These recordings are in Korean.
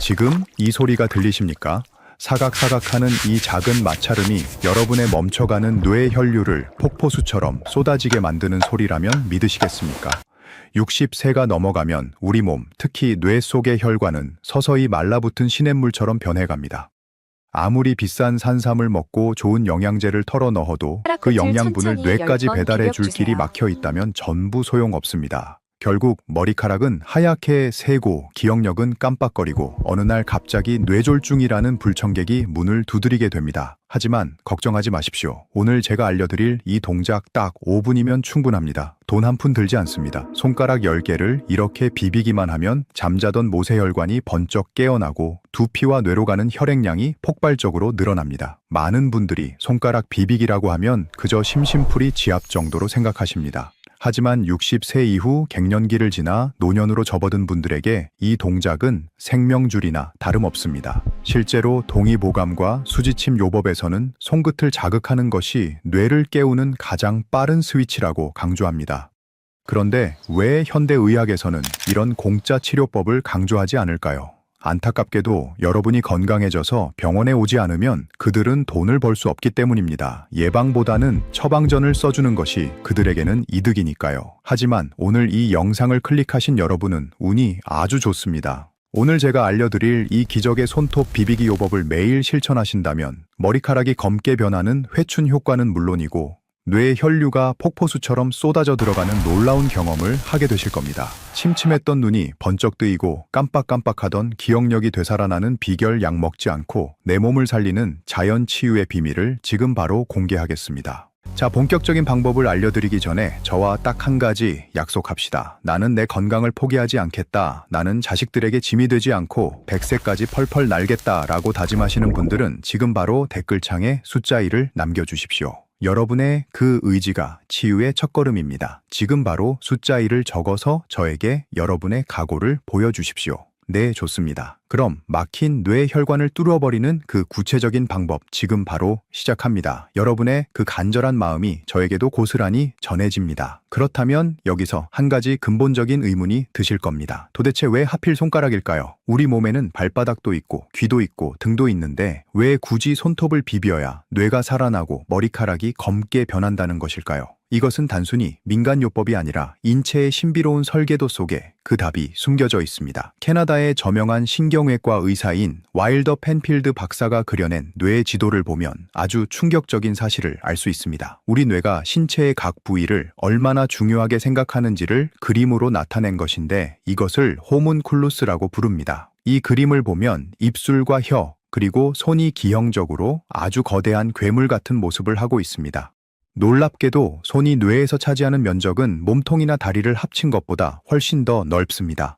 지금 이 소리가 들리십니까? 사각사각하는 이 작은 마찰음이 여러분의 멈춰가는 뇌 혈류를 폭포수처럼 쏟아지게 만드는 소리라면 믿으시겠습니까? 60세가 넘어가면 우리 몸, 특히 뇌 속의 혈관은 서서히 말라붙은 시냇물처럼 변해갑니다. 아무리 비싼 산삼을 먹고 좋은 영양제를 털어 넣어도 그 영양분을 뇌까지 배달해 줄 길이 막혀 있다면 전부 소용없습니다. 결국 머리카락은 하얗게 새고 기억력은 깜빡거리고 어느 날 갑자기 뇌졸중이라는 불청객이 문을 두드리게 됩니다. 하지만 걱정하지 마십시오. 오늘 제가 알려드릴 이 동작 딱 5분이면 충분합니다. 돈 한 푼 들지 않습니다. 손가락 10개를 이렇게 비비기만 하면 잠자던 모세혈관이 번쩍 깨어나고 두피와 뇌로 가는 혈액량이 폭발적으로 늘어납니다. 많은 분들이 손가락 비비기라고 하면 그저 심심풀이 지압 정도로 생각하십니다. 하지만 60세 이후 갱년기를 지나 노년으로 접어든 분들에게 이 동작은 생명줄이나 다름없습니다. 실제로 동의보감과 수지침 요법에서는 손끝을 자극하는 것이 뇌를 깨우는 가장 빠른 스위치라고 강조합니다. 그런데 왜 현대의학에서는 이런 공짜 치료법을 강조하지 않을까요? 안타깝게도 여러분이 건강해져서 병원에 오지 않으면 그들은 돈을 벌 수 없기 때문입니다. 예방보다는 처방전을 써주는 것이 그들에게는 이득이니까요. 하지만 오늘 이 영상을 클릭하신 여러분은 운이 아주 좋습니다. 오늘 제가 알려드릴 이 기적의 손톱 비비기 요법을 매일 실천하신다면 머리카락이 검게 변하는 회춘 효과는 물론이고 뇌 혈류가 폭포수처럼 쏟아져 들어가는 놀라운 경험을 하게 되실 겁니다. 침침했던 눈이 번쩍 뜨이고 깜빡깜빡하던 기억력이 되살아나는 비결 약 먹지 않고 내 몸을 살리는 자연 치유의 비밀을 지금 바로 공개하겠습니다. 자, 본격적인 방법을 알려드리기 전에 저와 딱 한 가지 약속합시다. 나는 내 건강을 포기하지 않겠다. 나는 자식들에게 짐이 되지 않고 100세까지 펄펄 날겠다 라고 다짐하시는 분들은 지금 바로 댓글창에 숫자 1을 남겨주십시오. 여러분의 그 의지가 치유의 첫걸음입니다. 지금 바로 숫자 1을 적어서 저에게 여러분의 각오를 보여주십시오. 네, 좋습니다. 그럼 막힌 뇌 혈관을 뚫어버리는 그 구체적인 방법 지금 바로 시작합니다. 여러분의 그 간절한 마음이 저에게도 고스란히 전해집니다. 그렇다면 여기서 한 가지 근본적인 의문이 드실 겁니다. 도대체 왜 하필 손가락일까요? 우리 몸에는 발바닥도 있고 귀도 있고 등도 있는데 왜 굳이 손톱을 비벼야 뇌가 살아나고 머리카락이 검게 변한다는 것일까요? 이것은 단순히 민간요법이 아니라 인체의 신비로운 설계도 속에 그 답이 숨겨져 있습니다. 캐나다의 저명한 신경외과 의사인 와일더 펜필드 박사가 그려낸 뇌 지도를 보면 아주 충격적인 사실을 알 수 있습니다. 우리 뇌가 신체의 각 부위를 얼마나 중요하게 생각하는지를 그림으로 나타낸 것인데 이것을 호문쿨루스라고 부릅니다. 이 그림을 보면 입술과 혀, 그리고 손이 기형적으로 아주 거대한 괴물 같은 모습을 하고 있습니다. 놀랍게도 손이 뇌에서 차지하는 면적은 몸통이나 다리를 합친 것보다 훨씬 더 넓습니다.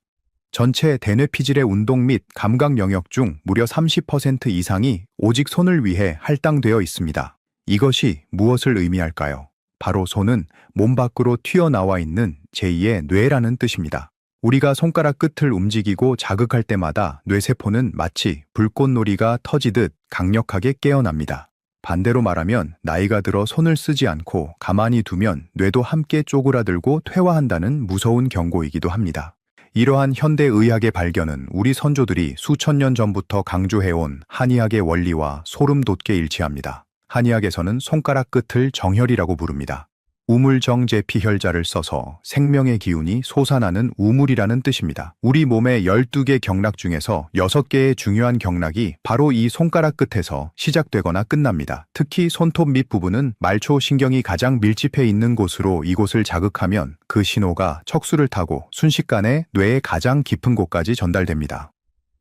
전체 대뇌피질의 운동 및 감각 영역 중 무려 30% 이상이 오직 손을 위해 할당되어 있습니다. 이것이 무엇을 의미할까요? 바로 손은 몸 밖으로 튀어나와 있는 제2의 뇌라는 뜻입니다. 우리가 손가락 끝을 움직이고 자극할 때마다 뇌세포는 마치 불꽃놀이가 터지듯 강력하게 깨어납니다. 반대로 말하면 나이가 들어 손을 쓰지 않고 가만히 두면 뇌도 함께 쪼그라들고 퇴화한다는 무서운 경고이기도 합니다. 이러한 현대의학의 발견은 우리 선조들이 수천 년 전부터 강조해온 한의학의 원리와 소름 돋게 일치합니다. 한의학에서는 손가락 끝을 정혈이라고 부릅니다. 우물정제피혈자를 써서 생명의 기운이 솟아나는 우물이라는 뜻입니다. 우리 몸의 12개 경락 중에서 6개의 중요한 경락이 바로 이 손가락 끝에서 시작되거나 끝납니다. 특히 손톱 밑부분은 말초신경이 가장 밀집해 있는 곳으로 이곳을 자극하면 그 신호가 척수를 타고 순식간에 뇌의 가장 깊은 곳까지 전달됩니다.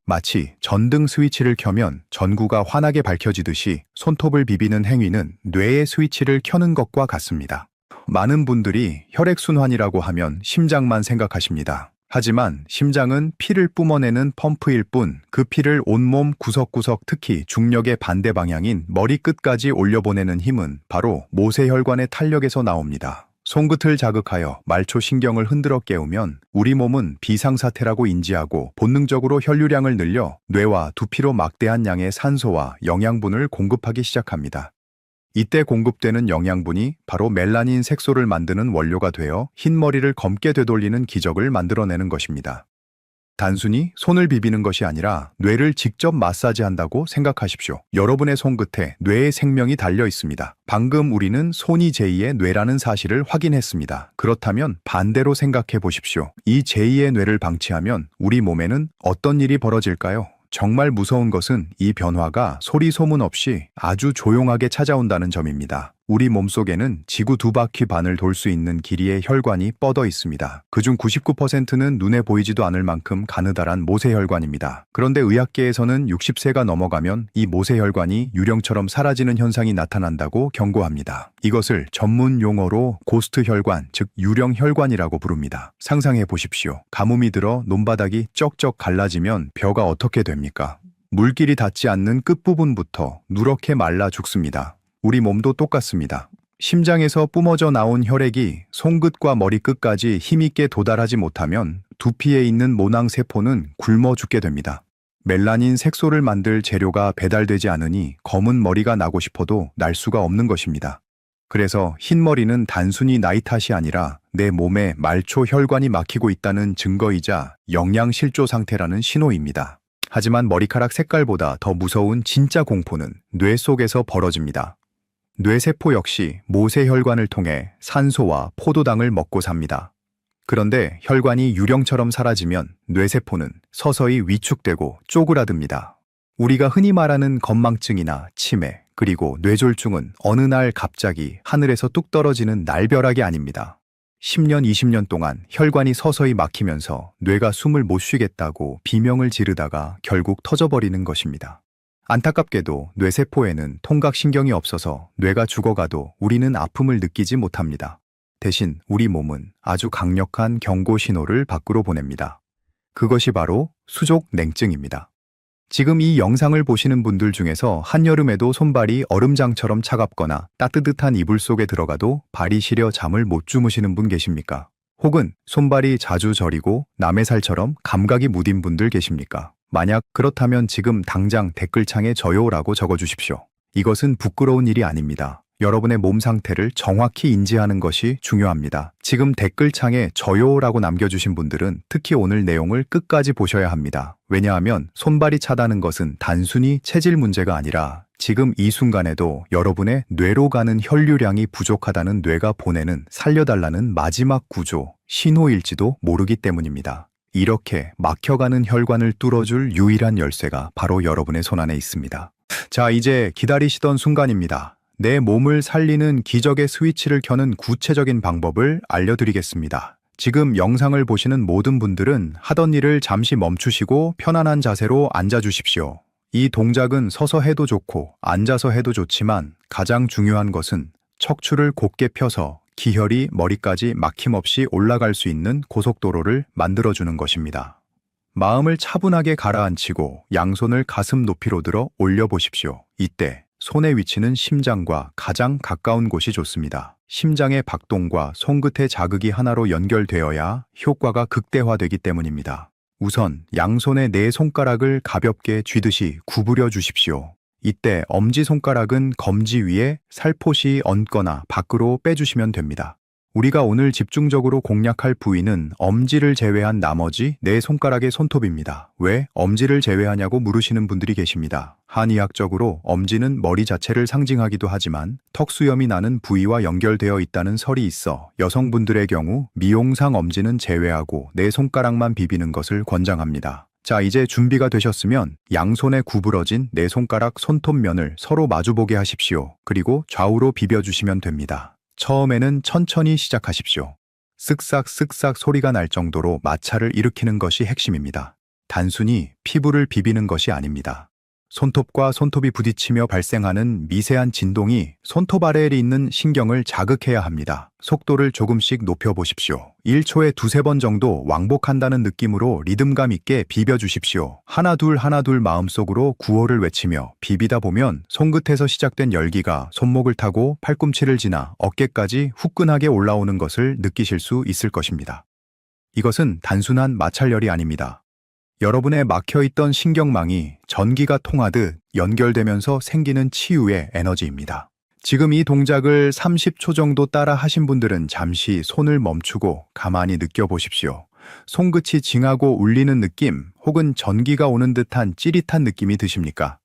마치 전등 스위치를 켜면 전구가 환하게 밝혀지듯이 손톱을 비비는 행위는 뇌의 스위치를 켜는 것과 같습니다. 많은 분들이 혈액순환이라고 하면 심장만 생각하십니다. 하지만 심장은 피를 뿜어내는 펌프일 뿐 그 피를 온몸 구석구석 특히 중력의 반대 방향인 머리끝까지 올려보내는 힘은 바로 모세혈관의 탄력에서 나옵니다. 손끝을 자극하여 말초신경을 흔들어 깨우면 우리 몸은 비상사태라고 인지하고 본능적으로 혈류량을 늘려 뇌와 두피로 막대한 양의 산소와 영양분을 공급하기 시작합니다. 이때 공급되는 영양분이 바로 멜라닌 색소를 만드는 원료가 되어 흰머리를 검게 되돌리는 기적을 만들어내는 것입니다. 단순히 손을 비비는 것이 아니라 뇌를 직접 마사지한다고 생각하십시오. 여러분의 손끝에 뇌의 생명이 달려 있습니다. 방금 우리는 손이 제2의 뇌라는 사실을 확인했습니다. 그렇다면 반대로 생각해 보십시오. 이 제2의 뇌를 방치하면 우리 몸에는 어떤 일이 벌어질까요? 정말 무서운 것은 이 변화가 소리 소문 없이 아주 조용하게 찾아온다는 점입니다. 우리 몸속에는 지구 2바퀴 반을 돌 수 있는 길이의 혈관이 뻗어 있습니다. 그중 99%는 눈에 보이지도 않을 만큼 가느다란 모세혈관입니다. 그런데 의학계에서는 60세가 넘어가면 이 모세혈관이 유령처럼 사라지는 현상이 나타난다고 경고합니다. 이것을 전문 용어로 고스트 혈관, 즉 유령 혈관이라고 부릅니다. 상상해 보십시오. 가뭄이 들어 논바닥이 쩍쩍 갈라지면 벼가 어떻게 됩니까? 물길이 닿지 않는 끝부분부터 누렇게 말라 죽습니다. 우리 몸도 똑같습니다. 심장에서 뿜어져 나온 혈액이 손끝과 머리끝까지 힘있게 도달하지 못하면 두피에 있는 모낭세포는 굶어 죽게 됩니다. 멜라닌 색소를 만들 재료가 배달되지 않으니 검은 머리가 나고 싶어도 날 수가 없는 것입니다. 그래서 흰머리는 단순히 나이 탓이 아니라 내 몸에 말초 혈관이 막히고 있다는 증거이자 영양실조 상태라는 신호입니다. 하지만 머리카락 색깔보다 더 무서운 진짜 공포는 뇌 속에서 벌어집니다. 뇌세포 역시 모세혈관을 통해 산소와 포도당을 먹고 삽니다. 그런데 혈관이 유령처럼 사라지면 뇌세포는 서서히 위축되고 쪼그라듭니다. 우리가 흔히 말하는 건망증이나 치매, 그리고 뇌졸중은 어느 날 갑자기 하늘에서 뚝 떨어지는 날벼락이 아닙니다. 10년, 20년 동안 혈관이 서서히 막히면서 뇌가 숨을 못 쉬겠다고 비명을 지르다가 결국 터져버리는 것입니다. 안타깝게도 뇌세포에는 통각신경이 없어서 뇌가 죽어가도 우리는 아픔을 느끼지 못합니다. 대신 우리 몸은 아주 강력한 경고 신호를 밖으로 보냅니다. 그것이 바로 수족 냉증입니다. 지금 이 영상을 보시는 분들 중에서 한여름에도 손발이 얼음장처럼 차갑거나 따뜻한 이불 속에 들어가도 발이 시려 잠을 못 주무시는 분 계십니까? 혹은 손발이 자주 저리고 남의 살처럼 감각이 무딘 분들 계십니까? 만약 그렇다면 지금 당장 댓글창에 저요라고 적어주십시오. 이것은 부끄러운 일이 아닙니다. 여러분의 몸 상태를 정확히 인지하는 것이 중요합니다. 지금 댓글창에 저요라고 남겨주신 분들은 특히 오늘 내용을 끝까지 보셔야 합니다. 왜냐하면 손발이 차다는 것은 단순히 체질 문제가 아니라 지금 이 순간에도 여러분의 뇌로 가는 혈류량이 부족하다는 뇌가 보내는 살려달라는 마지막 구조, 신호일지도 모르기 때문입니다. 이렇게 막혀가는 혈관을 뚫어줄 유일한 열쇠가 바로 여러분의 손안에 있습니다. 자, 이제 기다리시던 순간입니다. 내 몸을 살리는 기적의 스위치를 켜는 구체적인 방법을 알려드리겠습니다. 지금 영상을 보시는 모든 분들은 하던 일을 잠시 멈추시고 편안한 자세로 앉아주십시오. 이 동작은 서서 해도 좋고 앉아서 해도 좋지만 가장 중요한 것은 척추를 곧게 펴서 기혈이 머리까지 막힘없이 올라갈 수 있는 고속도로를 만들어주는 것입니다. 마음을 차분하게 가라앉히고 양손을 가슴 높이로 들어 올려보십시오. 이때 손의 위치는 심장과 가장 가까운 곳이 좋습니다. 심장의 박동과 손끝의 자극이 하나로 연결되어야 효과가 극대화되기 때문입니다. 우선 양손의 네 손가락을 가볍게 쥐듯이 구부려 주십시오. 이때 엄지손가락은 검지 위에 살포시 얹거나 밖으로 빼주시면 됩니다. 우리가 오늘 집중적으로 공략할 부위는 엄지를 제외한 나머지 네 손가락의 손톱입니다. 왜 엄지를 제외하냐고 물으시는 분들이 계십니다. 한의학적으로 엄지는 머리 자체를 상징하기도 하지만 턱수염이 나는 부위와 연결되어 있다는 설이 있어 여성분들의 경우 미용상 엄지는 제외하고 네 손가락만 비비는 것을 권장합니다. 자, 이제 준비가 되셨으면 양손에 구부러진 네 손가락 손톱면을 서로 마주보게 하십시오. 그리고 좌우로 비벼주시면 됩니다. 처음에는 천천히 시작하십시오. 쓱싹 쓱싹 소리가 날 정도로 마찰을 일으키는 것이 핵심입니다. 단순히 피부를 비비는 것이 아닙니다. 손톱과 손톱이 부딪히며 발생하는 미세한 진동이 손톱 아래에 있는 신경을 자극해야 합니다. 속도를 조금씩 높여보십시오. 1초에 두세 번 정도 왕복한다는 느낌으로 리듬감 있게 비벼주십시오. 하나 둘 마음속으로 구호를 외치며 비비다 보면 손끝에서 시작된 열기가 손목을 타고 팔꿈치를 지나 어깨까지 후끈하게 올라오는 것을 느끼실 수 있을 것입니다. 이것은 단순한 마찰열이 아닙니다. 여러분의 막혀있던 신경망이 전기가 통하듯 연결되면서 생기는 치유의 에너지입니다. 지금 이 동작을 30초 정도 따라 하신 분들은 잠시 손을 멈추고 가만히 느껴보십시오. 손끝이 징하고 울리는 느낌 혹은 전기가 오는 듯한 찌릿한 느낌이 드십니까?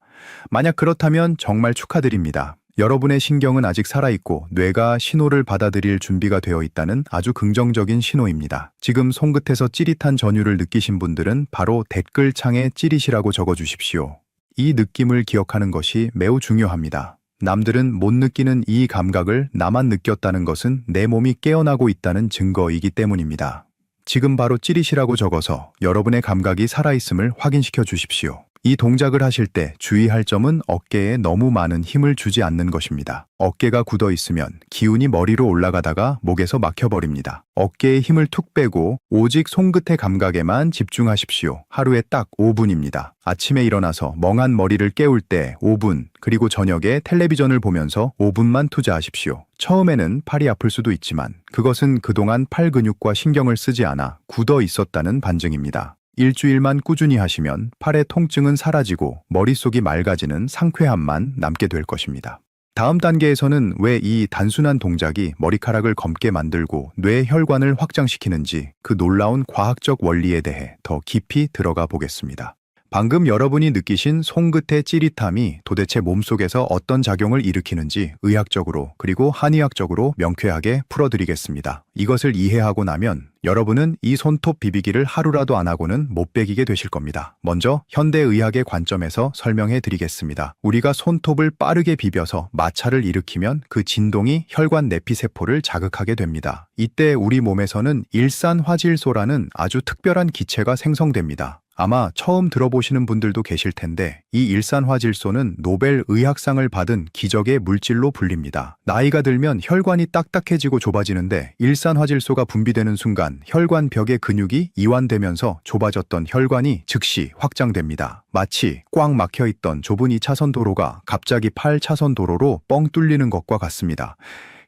만약 그렇다면 정말 축하드립니다. 여러분의 신경은 아직 살아있고 뇌가 신호를 받아들일 준비가 되어 있다는 아주 긍정적인 신호입니다. 지금 손끝에서 찌릿한 전율을 느끼신 분들은 바로 댓글창에 찌릿이라고 적어주십시오. 이 느낌을 기억하는 것이 매우 중요합니다. 남들은 못 느끼는 이 감각을 나만 느꼈다는 것은 내 몸이 깨어나고 있다는 증거이기 때문입니다. 지금 바로 찌릿이라고 적어서 여러분의 감각이 살아있음을 확인시켜 주십시오. 이 동작을 하실 때 주의할 점은 어깨에 너무 많은 힘을 주지 않는 것입니다. 어깨가 굳어 있으면 기운이 머리로 올라가다가 목에서 막혀버립니다. 어깨에 힘을 툭 빼고 오직 손끝의 감각에만 집중하십시오. 하루에 딱 5분입니다. 아침에 일어나서 멍한 머리를 깨울 때 5분, 그리고 저녁에 텔레비전을 보면서 5분만 투자하십시오. 처음에는 팔이 아플 수도 있지만 그것은 그동안 팔 근육과 신경을 쓰지 않아 굳어 있었다는 반증입니다. 일주일만 꾸준히 하시면 팔의 통증은 사라지고 머릿속이 맑아지는 상쾌함만 남게 될 것입니다. 다음 단계에서는 왜 이 단순한 동작이 머리카락을 검게 만들고 뇌 혈관을 확장시키는지 그 놀라운 과학적 원리에 대해 더 깊이 들어가 보겠습니다. 방금 여러분이 느끼신 손끝의 찌릿함이 도대체 몸속에서 어떤 작용을 일으키는지 의학적으로 그리고 한의학적으로 명쾌하게 풀어드리겠습니다. 이것을 이해하고 나면 여러분은 이 손톱 비비기를 하루라도 안 하고는 못 베기게 되실 겁니다. 먼저 현대의학의 관점에서 설명해 드리겠습니다. 우리가 손톱을 빠르게 비벼서 마찰을 일으키면 그 진동이 혈관 내피세포를 자극하게 됩니다. 이때 우리 몸에서는 일산화질소라는 아주 특별한 기체가 생성됩니다. 아마 처음 들어보시는 분들도 계실 텐데 이 일산화질소는 노벨 의학상을 받은 기적의 물질로 불립니다. 나이가 들면 혈관이 딱딱해지고 좁아지는데 일산화질소가 분비되는 순간 혈관 벽의 근육이 이완되면서 좁아졌던 혈관이 즉시 확장됩니다. 마치 꽉 막혀있던 좁은 2차선 도로가 갑자기 8차선 도로로 뻥 뚫리는 것과 같습니다.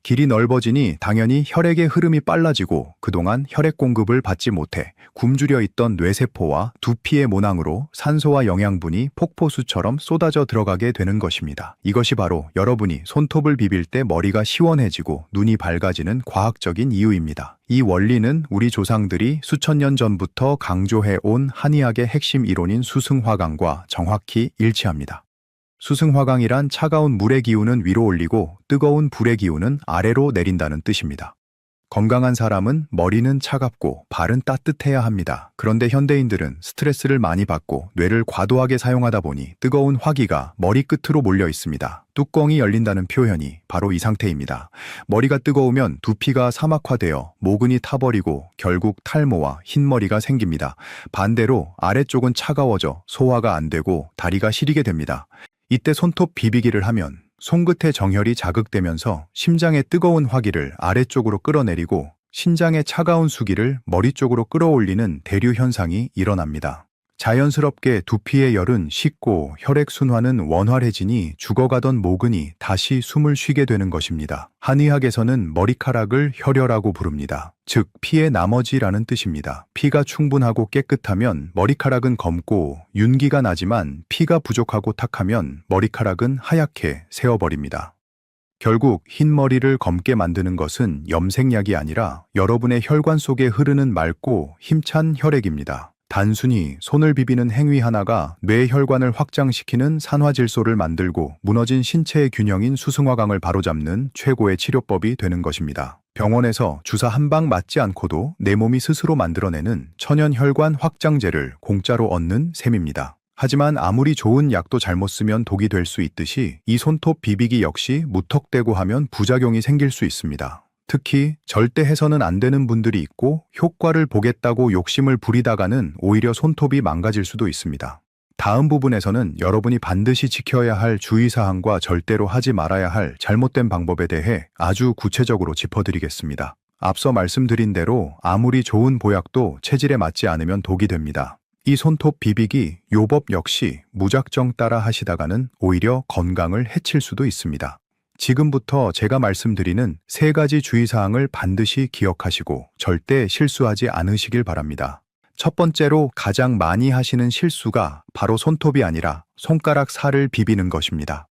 길이 넓어지니 당연히 혈액의 흐름이 빨라지고 그동안 혈액 공급을 받지 못해 굶주려 있던 뇌세포와 두피의 모낭으로 산소와 영양분이 폭포수처럼 쏟아져 들어가게 되는 것입니다. 이것이 바로 여러분이 손톱을 비빌 때 머리가 시원해지고 눈이 밝아지는 과학적인 이유입니다. 이 원리는 우리 조상들이 수천 년 전부터 강조해온 한의학의 핵심 이론인 수승화강과 정확히 일치합니다. 수승화강이란 차가운 물의 기운은 위로 올리고 뜨거운 불의 기운은 아래로 내린다는 뜻입니다. 건강한 사람은 머리는 차갑고 발은 따뜻해야 합니다. 그런데 현대인들은 스트레스를 많이 받고 뇌를 과도하게 사용하다 보니 뜨거운 화기가 머리 끝으로 몰려 있습니다. 뚜껑이 열린다는 표현이 바로 이 상태입니다. 머리가 뜨거우면 두피가 사막화되어 모근이 타버리고 결국 탈모와 흰머리가 생깁니다. 반대로 아래쪽은 차가워져 소화가 안 되고 다리가 시리게 됩니다. 이때 손톱 비비기를 하면 손끝의 정혈이 자극되면서 심장의 뜨거운 화기를 아래쪽으로 끌어내리고 신장의 차가운 수기를 머리 쪽으로 끌어올리는 대류 현상이 일어납니다. 자연스럽게 두피의 열은 식고 혈액순환은 원활해지니 죽어가던 모근이 다시 숨을 쉬게 되는 것입니다. 한의학에서는 머리카락을 혈여라고 부릅니다. 즉 피의 나머지라는 뜻입니다. 피가 충분하고 깨끗하면 머리카락은 검고 윤기가 나지만 피가 부족하고 탁하면 머리카락은 하얗게 새어버립니다. 결국 흰머리를 검게 만드는 것은 염색약이 아니라 여러분의 혈관 속에 흐르는 맑고 힘찬 혈액입니다. 단순히 손을 비비는 행위 하나가 뇌 혈관을 확장시키는 산화질소를 만들고 무너진 신체의 균형인 수승화강을 바로잡는 최고의 치료법이 되는 것입니다. 병원에서 주사 한 방 맞지 않고도 내 몸이 스스로 만들어내는 천연 혈관 확장제를 공짜로 얻는 셈입니다. 하지만 아무리 좋은 약도 잘못 쓰면 독이 될 수 있듯이 이 손톱 비비기 역시 무턱대고 하면 부작용이 생길 수 있습니다. 특히 절대 해서는 안 되는 분들이 있고 효과를 보겠다고 욕심을 부리다가는 오히려 손톱이 망가질 수도 있습니다. 다음 부분에서는 여러분이 반드시 지켜야 할 주의사항과 절대로 하지 말아야 할 잘못된 방법에 대해 아주 구체적으로 짚어드리겠습니다. 앞서 말씀드린 대로 아무리 좋은 보약도 체질에 맞지 않으면 독이 됩니다. 이 손톱 비비기 요법 역시 무작정 따라 하시다가는 오히려 건강을 해칠 수도 있습니다. 지금부터 제가 말씀드리는 3가지 주의사항을 반드시 기억하시고 절대 실수하지 않으시길 바랍니다. 첫 번째로 가장 많이 하시는 실수가 바로 손톱이 아니라 손가락 살을 비비는 것입니다.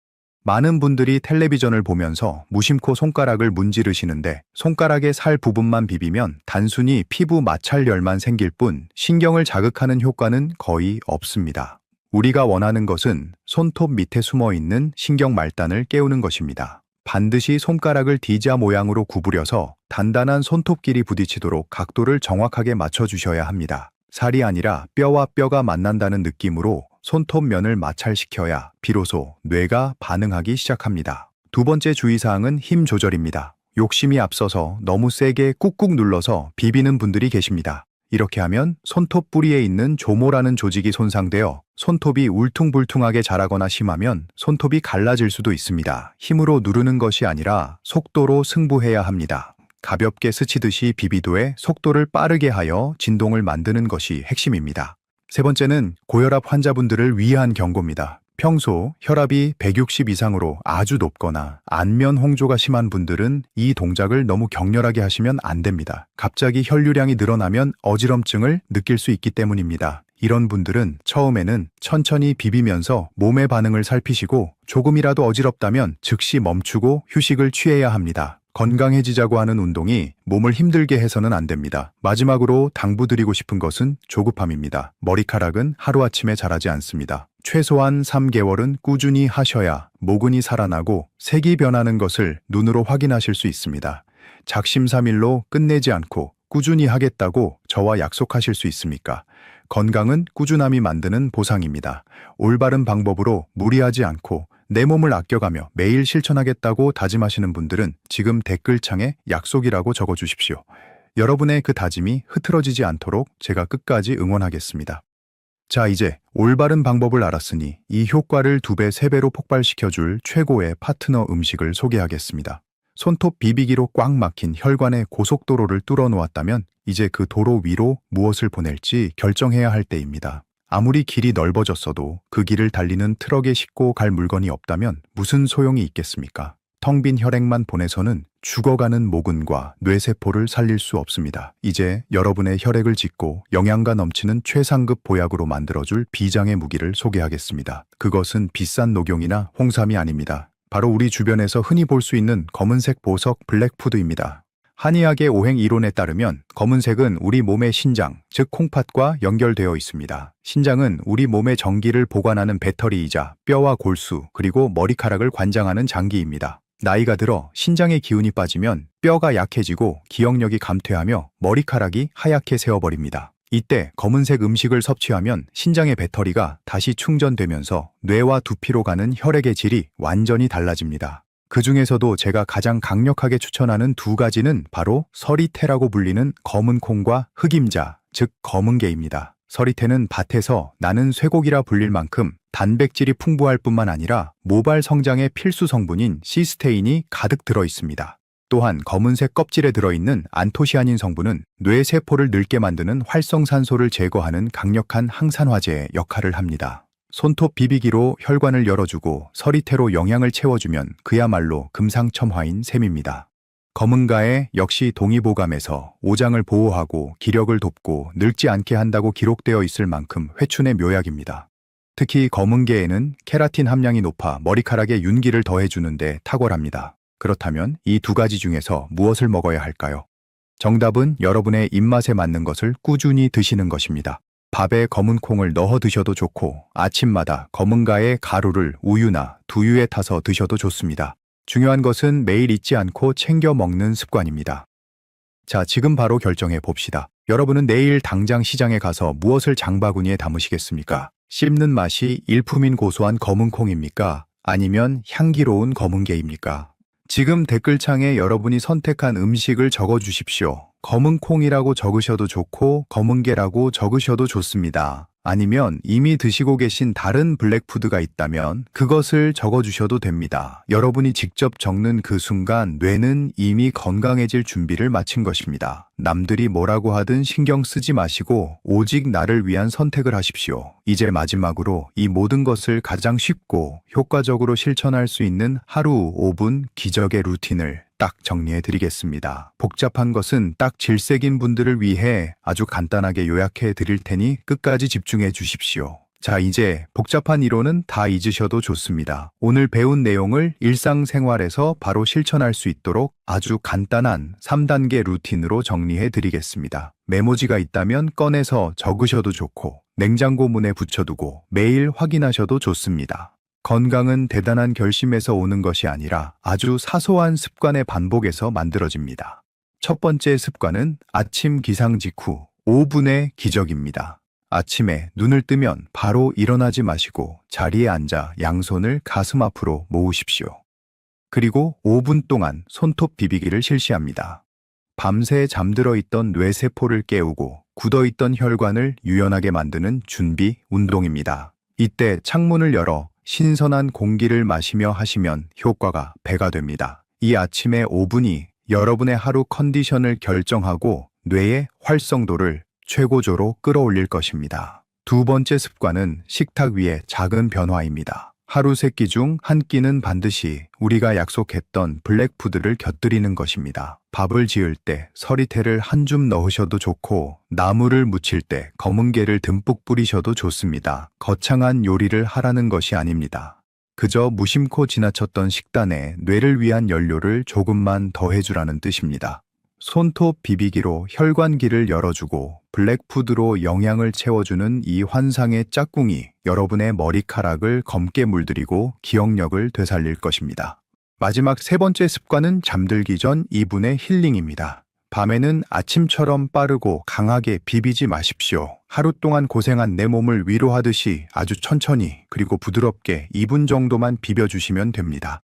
많은 분들이 텔레비전을 보면서 무심코 손가락을 문지르시는데 손가락의 살 부분만 비비면 단순히 피부 마찰열만 생길 뿐 신경을 자극하는 효과는 거의 없습니다. 우리가 원하는 것은 손톱 밑에 숨어 있는 신경 말단을 깨우는 것입니다. 반드시 손가락을 D자 모양으로 구부려서 단단한 손톱끼리 부딪히도록 각도를 정확하게 맞춰주셔야 합니다. 살이 아니라 뼈와 뼈가 만난다는 느낌으로 손톱면을 마찰시켜야 비로소 뇌가 반응하기 시작합니다. 두 번째 주의사항은 힘 조절입니다. 욕심이 앞서서 너무 세게 꾹꾹 눌러서 비비는 분들이 계십니다. 이렇게 하면 손톱 뿌리에 있는 조모라는 조직이 손상되어 손톱이 울퉁불퉁하게 자라거나 심하면 손톱이 갈라질 수도 있습니다. 힘으로 누르는 것이 아니라 속도로 승부해야 합니다. 가볍게 스치듯이 비비도에 속도를 빠르게 하여 진동을 만드는 것이 핵심입니다. 세 번째는 고혈압 환자분들을 위한 경고입니다. 평소 혈압이 160 이상으로 아주 높거나 안면 홍조가 심한 분들은 이 동작을 너무 격렬하게 하시면 안 됩니다. 갑자기 혈류량이 늘어나면 어지럼증을 느낄 수 있기 때문입니다. 이런 분들은 처음에는 천천히 비비면서 몸의 반응을 살피시고 조금이라도 어지럽다면 즉시 멈추고 휴식을 취해야 합니다. 건강해지자고 하는 운동이 몸을 힘들게 해서는 안 됩니다. 마지막으로 당부드리고 싶은 것은 조급함입니다. 머리카락은 하루아침에 자라지 않습니다. 최소한 3개월은 꾸준히 하셔야 모근이 살아나고 색이 변하는 것을 눈으로 확인하실 수 있습니다. 작심삼일로 끝내지 않고 꾸준히 하겠다고 저와 약속하실 수 있습니까? 건강은 꾸준함이 만드는 보상입니다. 올바른 방법으로 무리하지 않고 내 몸을 아껴가며 매일 실천하겠다고 다짐하시는 분들은 지금 댓글창에 약속이라고 적어주십시오. 여러분의 그 다짐이 흐트러지지 않도록 제가 끝까지 응원하겠습니다. 자, 이제 올바른 방법을 알았으니 이 효과를 2배, 3배로 폭발시켜줄 최고의 파트너 음식을 소개하겠습니다. 손톱 비비기로 꽉 막힌 혈관의 고속도로를 뚫어 놓았다면 이제 그 도로 위로 무엇을 보낼지 결정해야 할 때입니다. 아무리 길이 넓어졌어도 그 길을 달리는 트럭에 싣고 갈 물건이 없다면 무슨 소용이 있겠습니까? 텅 빈 혈액만 보내서는 죽어가는 모근과 뇌세포를 살릴 수 없습니다. 이제 여러분의 혈액을 짓고 영양가 넘치는 최상급 보약으로 만들어줄 비장의 무기를 소개하겠습니다. 그것은 비싼 녹용이나 홍삼이 아닙니다. 바로 우리 주변에서 흔히 볼 수 있는 검은색 보석 블랙푸드입니다. 한의학의 오행 이론에 따르면 검은색은 우리 몸의 신장, 즉 콩팥과 연결되어 있습니다. 신장은 우리 몸의 전기를 보관하는 배터리이자 뼈와 골수, 그리고 머리카락을 관장하는 장기입니다. 나이가 들어 신장의 기운이 빠지면 뼈가 약해지고 기억력이 감퇴하며 머리카락이 하얗게 새어버립니다. 이때 검은색 음식을 섭취하면 신장의 배터리가 다시 충전되면서 뇌와 두피로 가는 혈액의 질이 완전히 달라집니다. 그 중에서도 제가 가장 강력하게 추천하는 2가지는 바로 서리태라고 불리는 검은 콩과 흑임자, 즉 검은게입니다. 서리태는 밭에서 나는 쇠고기라 불릴 만큼 단백질이 풍부할 뿐만 아니라 모발 성장의 필수 성분인 시스테인이 가득 들어 있습니다. 또한 검은색 껍질에 들어있는 안토시아닌 성분은 뇌세포를 늙게 만드는 활성산소를 제거하는 강력한 항산화제의 역할을 합니다. 손톱 비비기로 혈관을 열어주고 서리태로 영양을 채워주면 그야말로 금상첨화인 셈입니다. 검은가에 역시 동의보감에서 오장을 보호하고 기력을 돕고 늙지 않게 한다고 기록되어 있을 만큼 회춘의 묘약입니다. 특히 검은게에는 케라틴 함량이 높아 머리카락에 윤기를 더해주는데 탁월합니다. 그렇다면 이 2가지 중에서 무엇을 먹어야 할까요? 정답은 여러분의 입맛에 맞는 것을 꾸준히 드시는 것입니다. 밥에 검은 콩을 넣어 드셔도 좋고 아침마다 검은가의 가루를 우유나 두유에 타서 드셔도 좋습니다. 중요한 것은 매일 잊지 않고 챙겨 먹는 습관입니다. 자, 지금 바로 결정해 봅시다. 여러분은 내일 당장 시장에 가서 무엇을 장바구니에 담으시겠습니까? 씹는 맛이 일품인 고소한 검은 콩입니까? 아니면 향기로운 검은게입니까? 지금 댓글창에 여러분이 선택한 음식을 적어주십시오. 검은 콩이라고 적으셔도 좋고 검은게라고 적으셔도 좋습니다. 아니면 이미 드시고 계신 다른 블랙푸드가 있다면 그것을 적어주셔도 됩니다. 여러분이 직접 적는 그 순간 뇌는 이미 건강해질 준비를 마친 것입니다. 남들이 뭐라고 하든 신경 쓰지 마시고 오직 나를 위한 선택을 하십시오. 이제 마지막으로 이 모든 것을 가장 쉽고 효과적으로 실천할 수 있는 하루 5분 기적의 루틴을 딱 정리해 드리겠습니다. 복잡한 것은 딱 질색인 분들을 위해 아주 간단하게 요약해 드릴 테니 끝까지 집중해 주십시오. 자, 이제 복잡한 이론은 다 잊으셔도 좋습니다. 오늘 배운 내용을 일상생활에서 바로 실천할 수 있도록 아주 간단한 3단계 루틴으로 정리해 드리겠습니다. 메모지가 있다면 꺼내서 적으셔도 좋고, 냉장고 문에 붙여두고 매일 확인하셔도 좋습니다. 건강은 대단한 결심에서 오는 것이 아니라 아주 사소한 습관의 반복에서 만들어집니다. 첫 번째 습관은 아침 기상 직후 5분의 기적입니다. 아침에 눈을 뜨면 바로 일어나지 마시고 자리에 앉아 양손을 가슴 앞으로 모으십시오. 그리고 5분 동안 손톱 비비기를 실시합니다. 밤새 잠들어 있던 뇌세포를 깨우고 굳어있던 혈관을 유연하게 만드는 준비 운동입니다. 이때 창문을 열어 신선한 공기를 마시며 하시면 효과가 배가 됩니다. 이 아침의 5분이 여러분의 하루 컨디션을 결정하고 뇌의 활성도를 최고조로 끌어올릴 것입니다. 두 번째 습관은 식탁 위의 작은 변화입니다. 하루 3끼 중 한 끼는 반드시 우리가 약속했던 블랙푸드를 곁들이는 것입니다. 밥을 지을 때 서리태를 한 줌 넣으셔도 좋고, 나물을 무칠 때 검은 깨를 듬뿍 뿌리셔도 좋습니다. 거창한 요리를 하라는 것이 아닙니다. 그저 무심코 지나쳤던 식단에 뇌를 위한 연료를 조금만 더해주라는 뜻입니다. 손톱 비비기로 혈관기를 열어주고 블랙푸드로 영양을 채워주는 이 환상의 짝꿍이 여러분의 머리카락을 검게 물들이고 기억력을 되살릴 것입니다. 마지막 세 번째 습관은 잠들기 전 2분의 힐링입니다. 밤에는 아침처럼 빠르고 강하게 비비지 마십시오. 하루 동안 고생한 내 몸을 위로하듯이 아주 천천히 그리고 부드럽게 2분 정도만 비벼주시면 됩니다.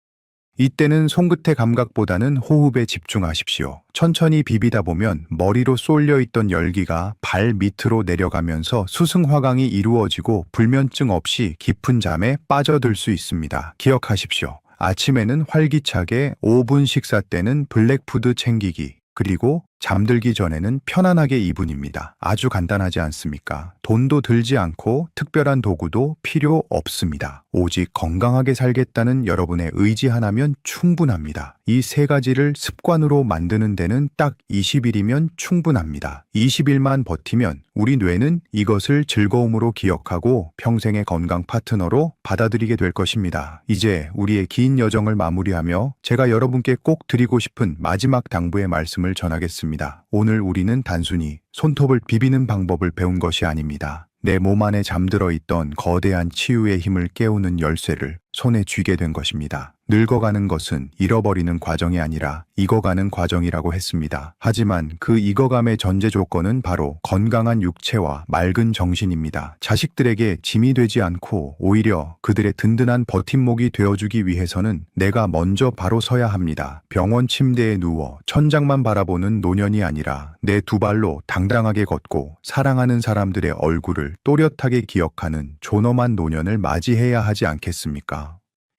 이때는 손끝의 감각보다는 호흡에 집중하십시오. 천천히 비비다 보면 머리로 쏠려 있던 열기가 발 밑으로 내려가면서 수승화강이 이루어지고 불면증 없이 깊은 잠에 빠져들 수 있습니다. 기억하십시오. 아침에는 활기차게, 5분 식사 때는 블랙푸드 챙기기, 그리고 잠들기 전에는 편안하게 2분입니다. 아주 간단하지 않습니까? 돈도 들지 않고 특별한 도구도 필요 없습니다. 오직 건강하게 살겠다는 여러분의 의지 하나면 충분합니다. 이 세 가지를 습관으로 만드는 데는 딱 20일이면 충분합니다. 20일만 버티면 우리 뇌는 이것을 즐거움으로 기억하고 평생의 건강 파트너로 받아들이게 될 것입니다. 이제 우리의 긴 여정을 마무리하며 제가 여러분께 꼭 드리고 싶은 마지막 당부의 말씀을 전하겠습니다. 오늘 우리는 단순히 손톱을 비비는 방법을 배운 것이 아닙니다. 내 몸 안에 잠들어 있던 거대한 치유의 힘을 깨우는 열쇠를 손에 쥐게 된 것입니다. 늙어가는 것은 잃어버리는 과정이 아니라 익어가는 과정이라고 했습니다. 하지만 그 익어감의 전제 조건은 바로 건강한 육체와 맑은 정신입니다. 자식들에게 짐이 되지 않고 오히려 그들의 든든한 버팀목이 되어주기 위해서는 내가 먼저 바로 서야 합니다. 병원 침대에 누워 천장만 바라보는 노년이 아니라 내 두 발로 당당하게 걷고 사랑하는 사람들의 얼굴을 또렷하게 기억하는 존엄한 노년을 맞이해야 하지 않겠습니까?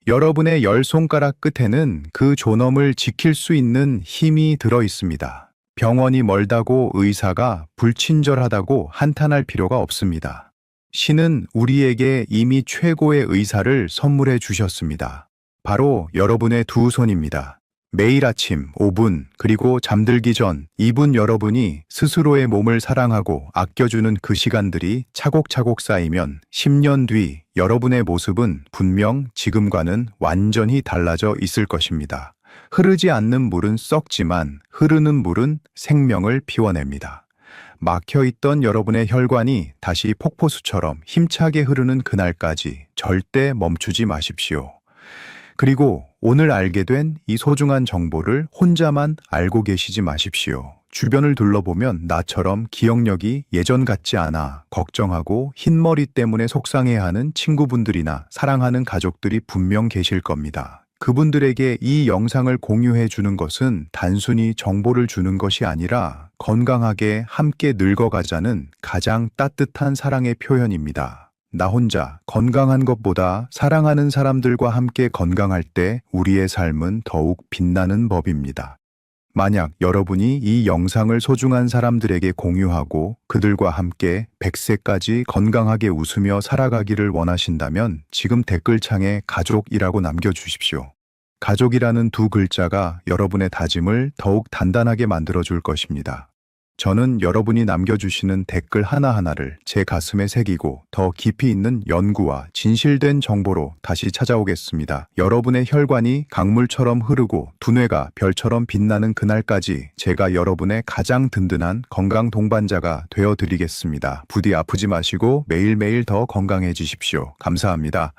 여러분의 10손가락 끝에는 그 존엄을 지킬 수 있는 힘이 들어 있습니다. 병원이 멀다고 의사가 불친절하다고 한탄할 필요가 없습니다. 신은 우리에게 이미 최고의 의사를 선물해 주셨습니다. 바로 여러분의 두 손입니다. 매일 아침 5분, 그리고 잠들기 전 2분 여러분이 스스로의 몸을 사랑하고 아껴주는 그 시간들이 차곡차곡 쌓이면 10년 뒤 여러분의 모습은 분명 지금과는 완전히 달라져 있을 것입니다. 흐르지 않는 물은 썩지만 흐르는 물은 생명을 피워냅니다. 막혀있던 여러분의 혈관이 다시 폭포수처럼 힘차게 흐르는 그날까지 절대 멈추지 마십시오. 그리고 오늘 알게 된 이 소중한 정보를 혼자만 알고 계시지 마십시오. 주변을 둘러보면 나처럼 기억력이 예전 같지 않아 걱정하고 흰머리 때문에 속상해하는 친구분들이나 사랑하는 가족들이 분명 계실 겁니다. 그분들에게 이 영상을 공유해 주는 것은 단순히 정보를 주는 것이 아니라 건강하게 함께 늙어가자는 가장 따뜻한 사랑의 표현입니다. 나 혼자 건강한 것보다 사랑하는 사람들과 함께 건강할 때 우리의 삶은 더욱 빛나는 법입니다. 만약 여러분이 이 영상을 소중한 사람들에게 공유하고 그들과 함께 100세까지 건강하게 웃으며 살아가기를 원하신다면 지금 댓글창에 가족이라고 남겨주십시오. 가족이라는 두 글자가 여러분의 다짐을 더욱 단단하게 만들어줄 것입니다. 저는 여러분이 남겨주시는 댓글 하나하나를 제 가슴에 새기고 더 깊이 있는 연구와 진실된 정보로 다시 찾아오겠습니다. 여러분의 혈관이 강물처럼 흐르고 두뇌가 별처럼 빛나는 그날까지 제가 여러분의 가장 든든한 건강 동반자가 되어드리겠습니다. 부디 아프지 마시고 매일매일 더 건강해지십시오. 감사합니다.